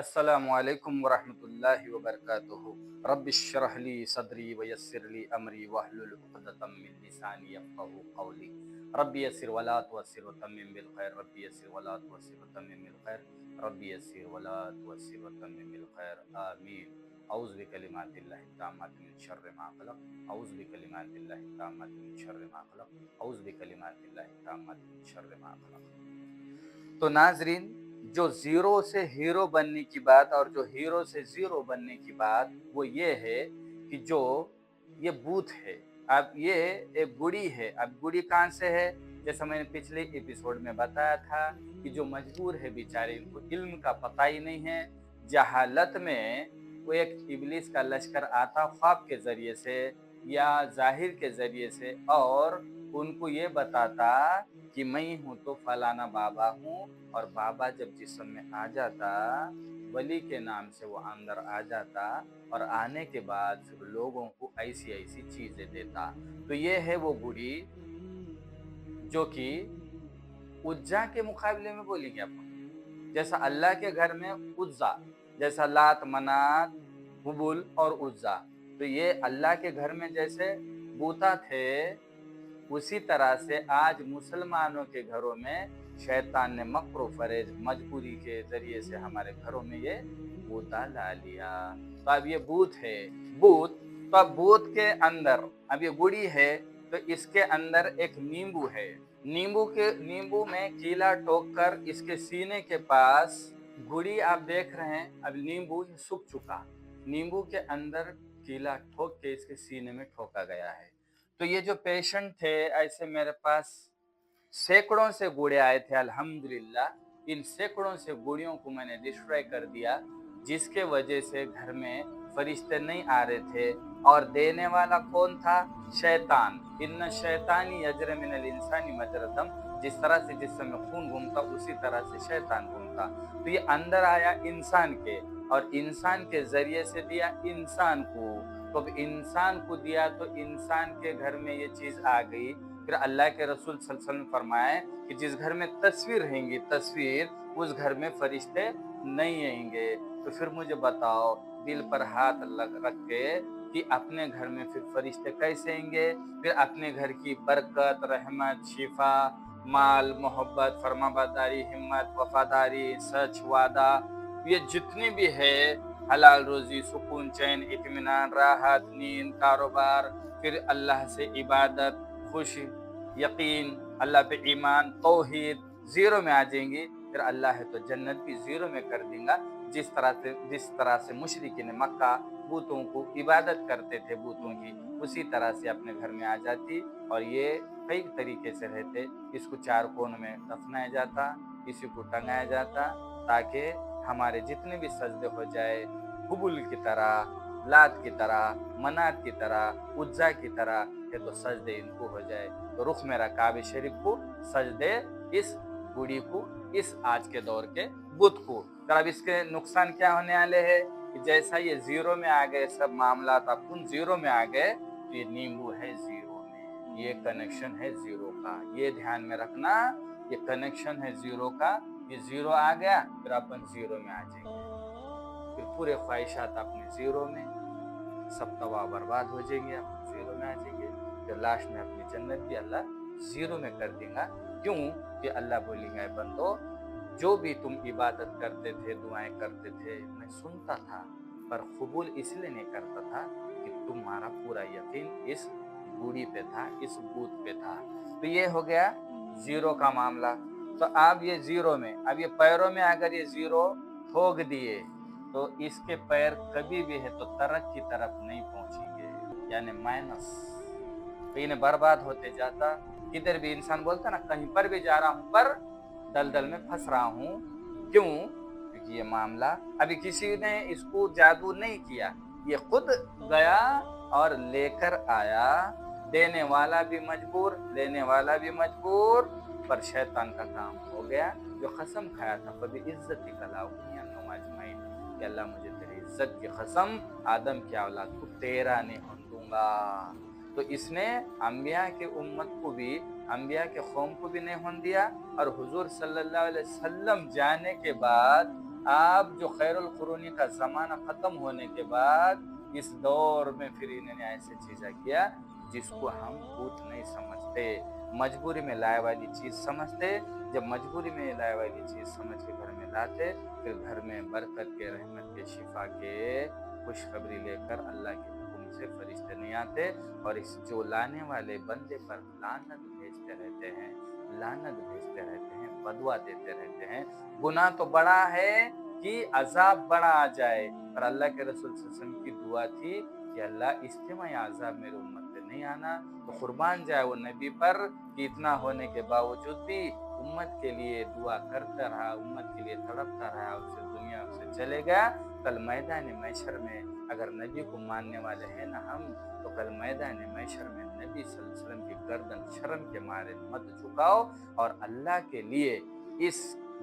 अस्सलामु अलैकुम वरहमतुल्लाहि वबरकातुहू। रब्बिश शरह ली सदरी वयस्सिर ली अमरी वहलुल उक़दतम मिन लिसानी यफ़क़हू क़ौली। रब्बी यस्सिर वला तुअस्सिर वतम्मिम बिल खैर। रब्बी यस्सिर वला तुअस्सिर वतम्मिम बिल खैर। रब्बी यस्सिर वला तुअस्सिर वतम्मिम बिल खैर। आमीन। औज़ु बिकलिमातिल्लाहि ताम्माति मिन शर्रि मा ख़लक़। औज़ु बिकलिमातिल्लाहि ताम्माति मिन शर्रि मा ख़लक़। औज़ु बिकलिमातिल्लाहि ताम्माति मिन शर्रि मा ख़लक़। तो नाजरीन, जो जीरो से हीरो बनने की बात और जो हीरो से जीरो बनने की बात वो ये है कि जो ये बूथ है, अब ये एक गुड़ी है। अब गुड़ी कहाँ से है? जैसा मैंने पिछले एपिसोड में बताया था कि जो मजबूर है बेचारे, इनको इल्म का पता ही नहीं है, जहालत में वो एक इब्लिस का लश्कर आता ख्वाब के जरिए से या जाहिर के जरिए से और उनको ये बताता कि मैं हूँ तो फलाना बाबा हूँ, और बाबा जब जिस्म में आ जाता, वली के नाम से वो अंदर आ जाता और आने के बाद फिर लोगों को ऐसी ऐसी चीजें देता। तो ये है वो गुड़ी जो कि उज्जा के मुकाबले में बोलेंगे अपन। जैसा अल्लाह के घर में उज्जा, जैसा लात मनात हुबुल और उज्जा, तो ये अल्लाह के घर में जैसे बूता थे, उसी तरह से आज मुसलमानों के घरों में शैतान ने मक्र फरेज मजबूरी के जरिए से हमारे घरों में ये बूता ला लिया। तो अब ये बूत है, बूत, तो अब बूत के अंदर अब ये गुड़ी है, तो इसके अंदर एक नींबू है। नींबू में कीला ठोक कर इसके सीने के पास गुड़ी आप देख रहे हैं। अब नींबू सूख चुका, नींबू के अंदर कीला ठोक के इसके सीने में ठोका गया है। तो ये जो पेशेंट थे, ऐसे मेरे पास सैकड़ों से गुड़े आए थे। अल्हम्दुलिल्लाह इन सैकड़ों से गुड़ियों को मैंने डिस्ट्रॉय कर दिया, जिसके वजह से घर में फरिश्ते नहीं आ रहे थे। और देने वाला कौन था? शैतान। इन्ना शैतानी यजरे मिनल इंसानी मजरा दम। जिस तरह से जिस्म में खून घूमता, उसी तरह से शैतान घूमता। तो ये अंदर आया इंसान के, और इंसान के जरिए से दिया इंसान को। तो अब इंसान को दिया तो इंसान के घर में ये चीज आ गई। फिर अल्लाह के रसूल सल्लल्लाहु अलैहि वसल्लम फरमाए कि जिस घर में तस्वीर रहेंगी, तस्वीर, उस घर में फरिश्ते नहीं आएंगे। तो फिर मुझे बताओ, दिल पर हाथ रख के कि अपने घर में फिर फरिश्ते कैसे आएंगे? फिर अपने घर की बरकत, रहमत, शिफा, माल, मोहब्बत, फरमाबरदारी, हिम्मत, वफादारी, सच, वादा, ये जितनी भी है, हलाल रोजी, सुकून, चैन, इत्मीनान, राहत, नींद, कारोबार, फिर अल्लाह से इबादत, खुशी, यकीन, अल्लाह पे ईमान, तौहीद, जीरो में आ जाएंगी। फिर अल्लाह है तो जन्नत भी जीरो में कर देगा। जिस तरह से मुशरिकीन मक्का बूतों को इबादत करते थे बूतों की, उसी तरह से अपने घर में आ जाती। और ये कई तरीके से रहते। इसको चार कोन में दफनाया जाता, इसी को टंगाया जाता, ताकि हमारे जितने भी सजदे हो जाए, हुबुल की तरह, लात की तरह, मनात की तरह, उज्जा की तरह है, तो सजदे इनको हो जाए। तो रुख मेरा काबे शरीफ को, सजदे इस गुड़ी को, इस आज के दौर के बुत को। तो अब इसके नुकसान क्या होने वाले हैं कि जैसा ये जीरो में आ गए, सब मामला अपन जीरो में आ गए, तो ये नींबू है जीरो में, ये कनेक्शन है जीरो का। ये ध्यान में रखना, ये कनेक्शन है जीरो का। ये जीरो आ गया, फिर अपन जीरो में आ जाएंगे। फिर पूरे ख्वाहिशात अपने जीरो में, सब तबाह बर्बाद हो जाएंगे, अपन जीरो में आ जाएंगे। फिर लास्ट में अपनी जन्नत भी अल्लाह जीरो में कर देगा। क्यों कि अल्लाह बोलेंगे, बंदो, जो भी तुम इबादत करते थे, दुआएं करते थे, मैं सुनता था, पर कबूल इसलिए नहीं करता था कि तुम्हारा पूरा यकीन इस बूढ़ी पे था, इस बूथ पे था। तो ये हो गया जीरो का मामला। तो अब ये जीरो में, अब ये पैरों में अगर ये जीरो ठोक दिए, तो इसके पैर कभी भी है तो तरक की तरफ नहीं पहुंचेंगे, यानी माइनस। तो इन्हें बर्बाद होते जाता। किधर भी इंसान बोलता ना, कहीं पर भी जा रहा हूं पर दलदल में फंस रहा हूं। क्यों? क्योंकि ये मामला अभी किसी ने इसको जादू नहीं किया, ये खुद गया और लेकर आया। देने वाला भी मजबूर, लेने वाला भी मजबूर, पर शैतान का काम हो गया। जो कसम खाया था, कभी इज्जत ही कलाऊ कि अल्लाह मुझे तेरी इज्जत की कसम, आदम की औलाद को तेरा नहीं होने दूंगा। तो इसने अंबिया के उम्मत को भी, अंबिया के कौम को भी नहीं होने दिया। और हुजूर सल्लल्लाहु अलैहि वसल्लम जाने के बाद अब जो खैरुल कुरूनी का ज़माना ख़त्म होने के बाद इस दौर में फिर इन्होंने ऐसे चीज़ें किया जिसको हम भूत नहीं समझते, मजबूरी में लाए वाली चीज़ समझते। जब मजबूरी में लाए वाली चीज़ समझ के घर में लाते, फिर घर में बरकत के, रहमत के, शिफा के खुशखबरी लेकर अल्लाह के हुक्म से फरिश्ते नहीं आते और इस जो लाने वाले बंदे पर लानत भेजते रहते हैं, लानत भेजते रहते हैं, बदुआ देते रहते हैं। गुनाह तो बड़ा है कि अजाब बड़ा आ जाए, पर अल्लाह के रसूल सल्लल्लाहु अलैहि वसल्लम की दुआ थी कि अल्लाह इज्तिमाई अजाब मेरे उम्मत पे नहीं आना। तो कुर्बान जाए वो नबी पर कि इतना होने के बावजूद भी उम्मत के लिए दुआ करता रहा, उम्मत के लिए तड़पता रहा, उससे दुनिया से चले गया। कल मैदान महशर में अगर नबी को मानने वाले हैं ना हम, तो कल मैदान महशर में नबी सल्लल्लाहु अलैहि वसल्लम की गर्दन शर्म के मारे मत झुकाओ और अल्लाह के लिए इस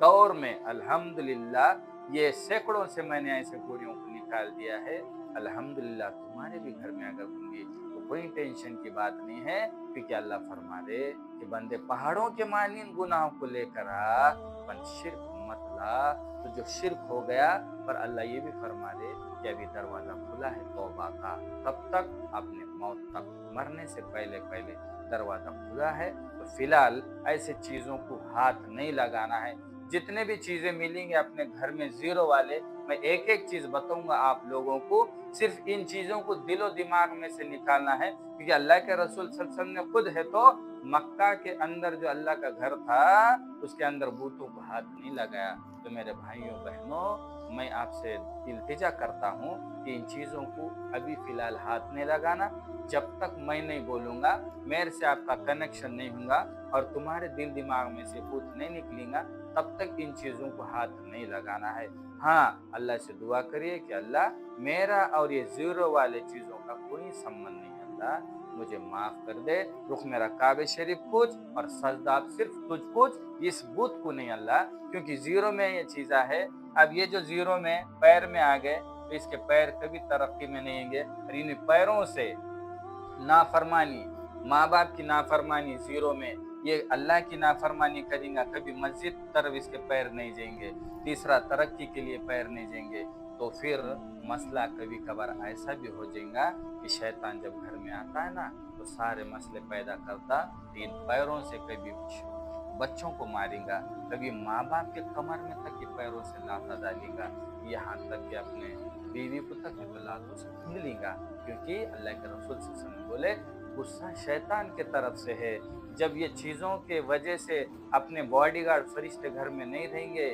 दौर में अल्हम्दुलिल्लाह ये सैकड़ों से मैंने ऐसे बूढ़ियों को निकाल दिया है। अल्हम्दुलिल्लाह तुम्हारे भी घर में अगर होंगे तो कोई टेंशन की बात नहीं है, क्योंकि अल्लाह फरमा दे कि बंदे पहाड़ों के मानिन गुनाहों को लेकर आ, पर शिर्क मत ला। तो जो शिर्क हो गया, पर अल्लाह ये भी फरमा दे कि अभी दरवाजा खुला है तौबा का, तब तक अपने मौत तक, मरने से पहले पहले दरवाजा खुला है। तो फिलहाल ऐसे चीज़ों को हाथ नहीं लगाना है। जितने भी चीज़ें मिलेंगे अपने घर में जीरो वाले, मैं एक एक चीज़ बताऊंगा आप लोगों को, सिर्फ इन चीज़ों को दिलो दिमाग में से निकालना है, क्योंकि अल्लाह के रसूल सल्लल्लाहु अलैहि वसल्लम ने खुद है तो मक्का के अंदर जो अल्लाह का घर था उसके अंदर बूतों को हाथ नहीं लगाया। तो मेरे भाइयों बहनों, मैं आपसे इल्तिजा करता हूँ कि इन चीज़ों को अभी फ़िलहाल हाथ नहीं लगाना। जब तक मैं नहीं बोलूँगा, मेरे से आपका कनेक्शन नहीं होगा और तुम्हारे दिल दिमाग में से भूत नहीं निकलेगा, तब तक इन चीज़ों को हाथ नहीं लगाना है। हाँ, अल्लाह से दुआ करिए कि अल्लाह मेरा और ये ज़ीरो वाले चीज़ों का कोई संबंध नहीं है, अल्लाह मुझे माफ़ कर दे। रुख मेरा काबे शरीफ पूछ और सजदा सिर्फ तुझ पूछ, इस बुत को नहीं अल्लाह, क्योंकि ज़ीरो में ये चीज़ा है। अब ये जो ज़ीरो में पैर में आ गए तो इसके पैर कभी तरक्की में नहीं आएंगे और इन पैरों से नाफरमानी, माँ बाप की नाफरमानी ज़ीरो में, ये अल्लाह की नाफरमानी करेंगे, कभी मस्जिद तरफ इसके पैर नहीं जाएंगे। तीसरा, तरक्की के लिए पैर नहीं जाएंगे। तो फिर मसला कभी कभार ऐसा भी हो जाएगा कि शैतान जब घर में आता है ना, तो सारे मसले पैदा करता। इन पैरों से कभी बच्चों को मारेगा, कभी माँ बाप के कमर में तक के पैरों से लाता डालेगा, यहाँ तक कि अपने बीवी को तक तो लातों से मिलेगा, क्योंकि अल्लाह के रसूल सल्लल्लाहु अलैहि वसल्लम बोले गुस्सा शैतान के तरफ से है। जब ये चीज़ों के वजह से अपने बॉडीगार्ड फरिश्ते घर में नहीं रहेंगे,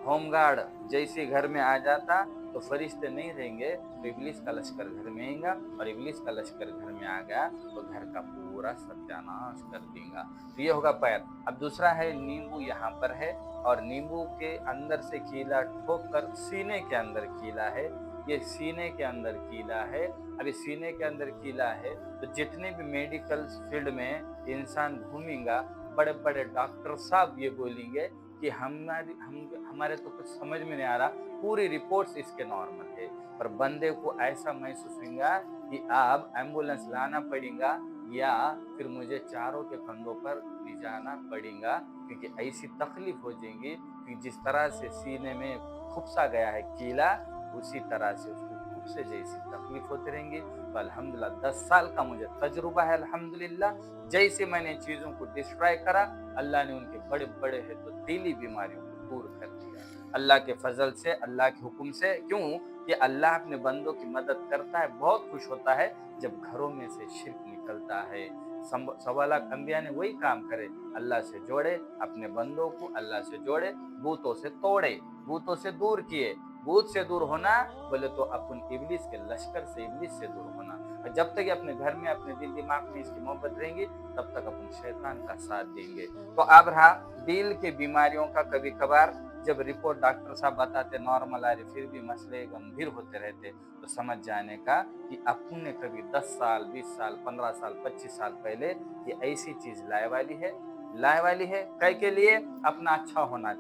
होमगार्ड जैसे घर में आ जाता तो फरिश्ते नहीं रहेंगे, तो इब्लिस का लश्कर घर में आएगा और इब्लिस का लश्कर घर में आ गया तो घर का पूरा सत्यानाश कर देगा। तो ये होगा पैर। अब दूसरा है नींबू, यहाँ पर है और नींबू के अंदर से कीला ठोक कर सीने के अंदर कीला है, ये सीने के अंदर कीला है। अभी सीने के अंदर कीला है तो जितने भी मेडिकल फील्ड में इंसान घूमेगा, बड़े बड़े डॉक्टर साहब ये बोलेंगे कि हमारे तो कुछ समझ में नहीं आ रहा, पूरी रिपोर्ट्स इसके नॉर्मल है, पर बंदे को ऐसा महसूस होगा कि अब एम्बुलेंस लाना पड़ेगा या फिर मुझे चारों के कंधों पर ले जाना पड़ेगा, क्योंकि ऐसी तकलीफ हो जाएगी कि जिस तरह से सीने में खुपसा गया है कीला, उसी तरह से उसको खुपसे जैसी तकलीफ होती रहेंगी। तो अल्हम्दुलिल्लाह 10 साल का मुझे तजुर्बा है अल्हम्दुलिल्लाह। जैसे मैंने चीज़ों को डिस्ट्रॉय करा, अल्लाह ने उनके बड़े बड़े है तो दिली बीमारियों को दूर कर दिया अल्लाह के फजल से, अल्लाह के हुक्म से। क्यों कि अल्लाह अपने बंदों की मदद करता है, बहुत खुश होता है जब घरों में से शिर्क निकलता है। सवाला अंबिया ने वही काम करे, अल्लाह से जोड़े अपने बंदों को, अल्लाह से जोड़े, बूतों से तोड़े, बूतों से दूर किए। बूत से दूर होना बोले तो अपन इब्लिस के लश्कर से, इब्लिस से दूर होना। जब तक अपने घर में, अपने दिल दिमाग में इसकी मोहब्बत रहेंगी, तब तक अपन शैतान का साथ देंगे। तो अब रहा दिल के बीमारियों का, कभी कभार जब रिपोर्ट डॉक्टर साहब बताते नॉर्मल आ रही, फिर भी मसले गंभीर होते रहते, तो समझ जाने का कि अपन ने कभी 10 साल, 20 साल, 15 साल, 25 साल पहले ये ऐसी चीज लाए वाली है, लाए वाली है। कई के लिए अपना अच्छा होना,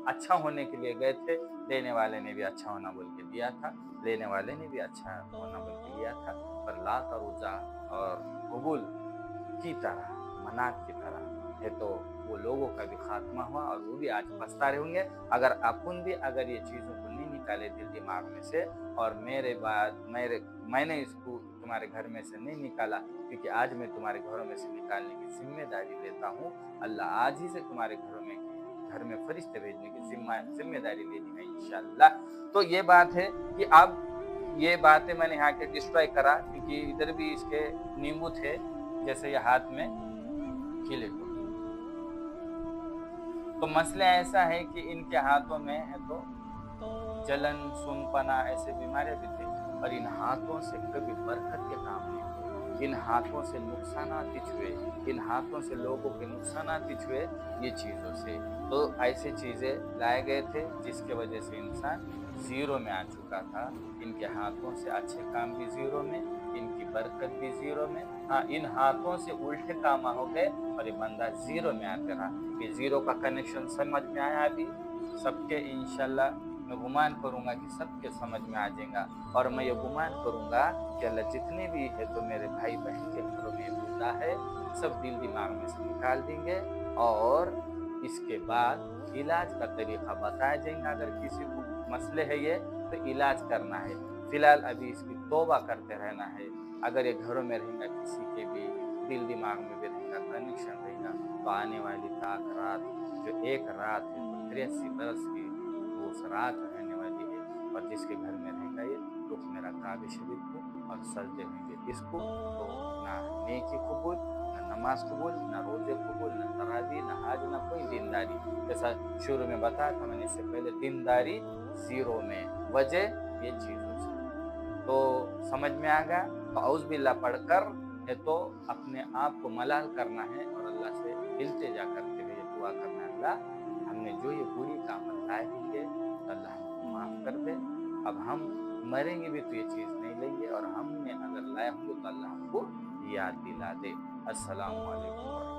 अच्छा होने के लिए गए थे, देने वाले ने भी अच्छा होना बोल के दिया था, लेने वाले ने भी अच्छा होना बोल के लिया था, पर लात और उज़्ज़ा और हुबुल की तरह, मनात की तरह है तो वो लोगों का भी खात्मा हुआ और वो भी आज पछता रहे होंगे। अगर अपन भी अगर ये चीज़ों को नहीं निकाले दिल दिमाग में से, और मैंने इसको तुम्हारे घर में से नहीं निकाला, क्योंकि आज मैं तुम्हारे घरों में से निकालने की जिम्मेदारी लेता हूँ। अल्लाह आज ही से तुम्हारे घर में फरिश्ते भेजने की जिम्मेदारी ले ली है इंशाल्लाह। तो ये बात है कि अब ये बातें मैंने यहाँ के डिस्ट्रॉय करा, क्योंकि इधर भी इसके नींबू थे, जैसे ये हाथ में खिले को। तो मसला ऐसा है कि इनके हाथों में है तो जलन, सुनपना ऐसे बीमारियां भी थी, और इन हाथों से कभी बरकत के काम नहीं हुए, इन हाथों से नुकसानात ही हुए, इन हाथों से लोगों के नुकसानात ही हुए ये चीज़ों से। तो ऐसी चीज़ें लाए गए थे जिसके वजह से इंसान ज़ीरो में आ चुका था। इनके हाथों से अच्छे काम भी ज़ीरो में, इनकी बरकत भी ज़ीरो में। हाँ, इन हाथों से उल्टे काम हो गए और ये बंदा ज़ीरो में आते रहा। ये ज़ीरो का कनेक्शन समझ में आया अभी सबके? इंशाल्लाह मैं गुमान करूंगा कि सबके समझ में आ जाएगा, और मैं ये गुमान करूंगा कि अल्लाह जितने भी है तो मेरे भाई बहन के घरों में मुद्दा है सब दिल दिमाग में से निकाल देंगे, और इसके बाद इलाज का तरीका बताया जाएगा। अगर किसी को मसले है ये तो इलाज करना है, फिलहाल अभी इसकी तौबा करते रहना है। अगर ये घरों में रहेगा, किसी के भी दिल दिमाग में भी रहेगा, कनेक्शन रहेगा, तो आने वाली ताक रात जो एक रात है तो 83 बरस की उस रात रहने वाली है, और जिसके घर में रहेगा ये रुख मेरा काबे शरीफ को और सजदे होंगे इसको, तो ना नेकी कबूल, ना नमाज कबूल, ना रोजे कबूल, ना तरावी, ना हाज, ना कोई दीनदारी। जैसा शुरू में बताया था मैंने इससे पहले, दीनदारी ज़ीरो में, वजह ये चीज़ों से। तो समझ में आ गया? तो औज़ बिल्लाह पढ़कर है तो अपने आप को मलाल करना है और अल्लाह से इल्तिजा करते हुए दुआ करना है, अल्लाह हमने जो ये बुरी काम लाए होंगे तो अल्लाह हमको माफ़ कर दे। अब हम मरेंगे भी तो ये चीज़ नहीं लेंगे, और हमने अगर लाए होंगे तो अल्लाह हमको याद दिला दे। अस्सलामु अलैकुम।